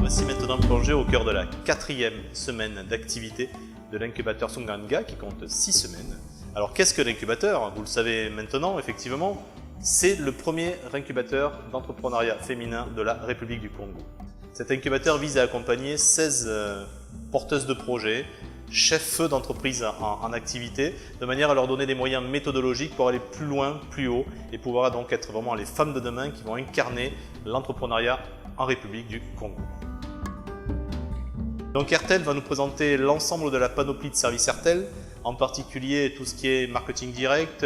voici maintenant plongé au cœur de la 4e semaine d'activité de l'incubateur Sunganga qui compte 6 semaines. Alors qu'est-ce que l'incubateur? Vous le savez maintenant, effectivement, c'est le premier incubateur d'entrepreneuriat féminin de la République du Congo. Cet incubateur vise à accompagner 16 porteuses de projets, chefs d'entreprise en activité, de manière à leur donner des moyens méthodologiques pour aller plus loin, plus haut et pouvoir donc être vraiment les femmes de demain qui vont incarner l'entrepreneuriat en République du Congo. Donc Airtel va nous présenter l'ensemble de la panoplie de services Airtel, en particulier tout ce qui est marketing direct,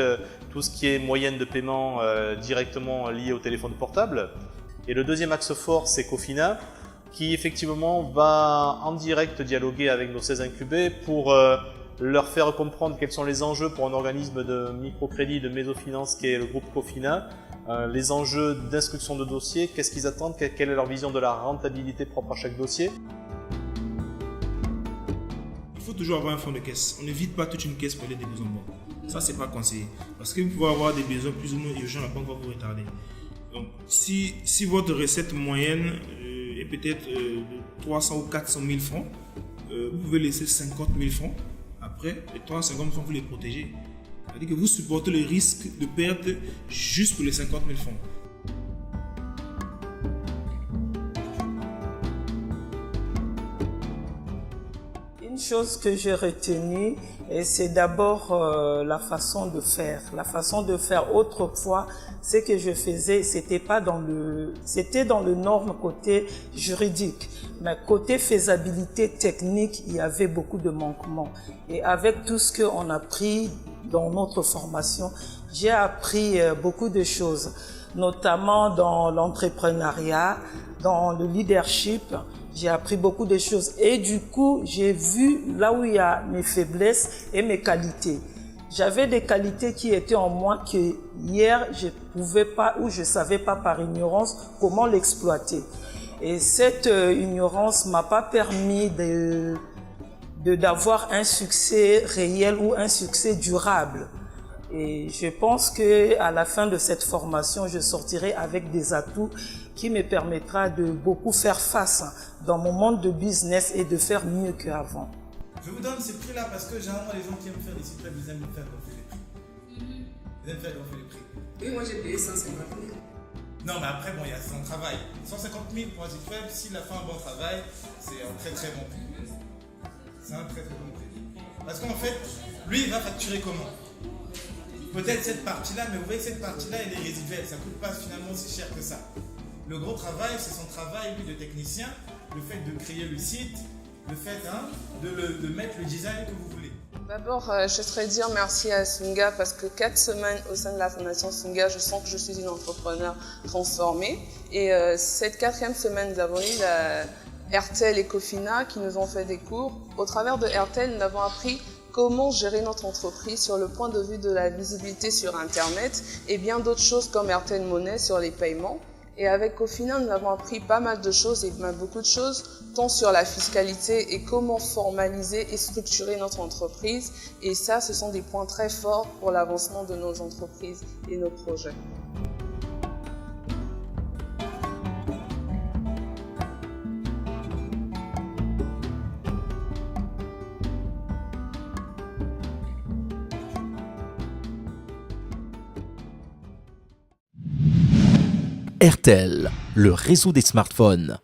tout ce qui est moyenne de paiement directement lié au téléphone portable. Et le deuxième axe fort, c'est Cofina, qui effectivement va en direct dialoguer avec nos 16 incubés pour leur faire comprendre quels sont les enjeux pour un organisme de microcrédit, de mésofinance qui est le groupe Cofina, les enjeux d'instruction de dossiers, qu'est-ce qu'ils attendent, quelle est leur vision de la rentabilité propre à chaque dossier. Il faut toujours avoir un fonds de caisse. On ne vide pas toute une caisse pour aller des besoins de banque. Ça, c'est pas conseillé. Parce que vous pouvez avoir des besoins plus ou moins urgents, la banque va vous retarder. Donc, si votre recette moyenne est peut-être de 300 ou 400 000 francs, vous pouvez laisser 50 000 francs. Après, les 350 000 francs, vous les protégez. C'est-à-dire que vous supportez le risque de perte juste pour les 50 000 francs. Une chose que j'ai retenue, c'est d'abord la façon de faire. La façon de faire autrefois, ce que je faisais, c'était dans le norme côté juridique. Mais côté faisabilité technique, il y avait beaucoup de manquements. Et avec tout ce qu'on a appris dans notre formation, j'ai appris beaucoup de choses, notamment dans l'entrepreneuriat, dans le leadership. J'ai appris beaucoup de choses et du coup, j'ai vu là où il y a mes faiblesses et mes qualités. J'avais des qualités qui étaient en moi que hier, je pouvais pas ou je savais pas par ignorance comment l'exploiter. Et cette ignorance m'a pas permis d'avoir un succès réel ou un succès durable. Et je pense que à la fin de cette formation, je sortirai avec des atouts qui me permettra de beaucoup faire face dans mon monde de business et de faire mieux qu'avant. Je vous donne ces prix-là parce que généralement les gens qui aiment faire des sites web, ils aiment faire gonfler les prix. Ils aiment faire gonfler les prix. Oui, moi j'ai payé 150 000. Non, mais après, bon, il y a son travail. 150 000 pour un site web, s'il a fait un bon travail, c'est un très très bon prix. C'est un très très bon prix. Parce qu'en fait, lui, il va facturer comment? Peut-être cette partie-là, mais vous voyez, cette partie-là, elle est résiduelle. Ça ne coûte pas finalement si cher que ça. Le gros travail, c'est son travail, lui, de technicien, le fait de créer le site, le fait de mettre le design que vous voulez. D'abord, je souhaiterais dire merci à Sunga parce que 4 semaines au sein de la fondation Sunga, je sens que je suis une entrepreneur transformée. Et cette 4e semaine, nous avons eu Airtel et Cofina qui nous ont fait des cours. Au travers de Airtel, nous avons appris comment gérer notre entreprise sur le point de vue de la visibilité sur Internet et bien d'autres choses comme Airtel Money sur les paiements. Et avec Cofina, nous avons appris pas mal de choses et même beaucoup de choses, tant sur la fiscalité et comment formaliser et structurer notre entreprise. Et ça, ce sont des points très forts pour l'avancement de nos entreprises et nos projets. Airtel, le réseau des smartphones.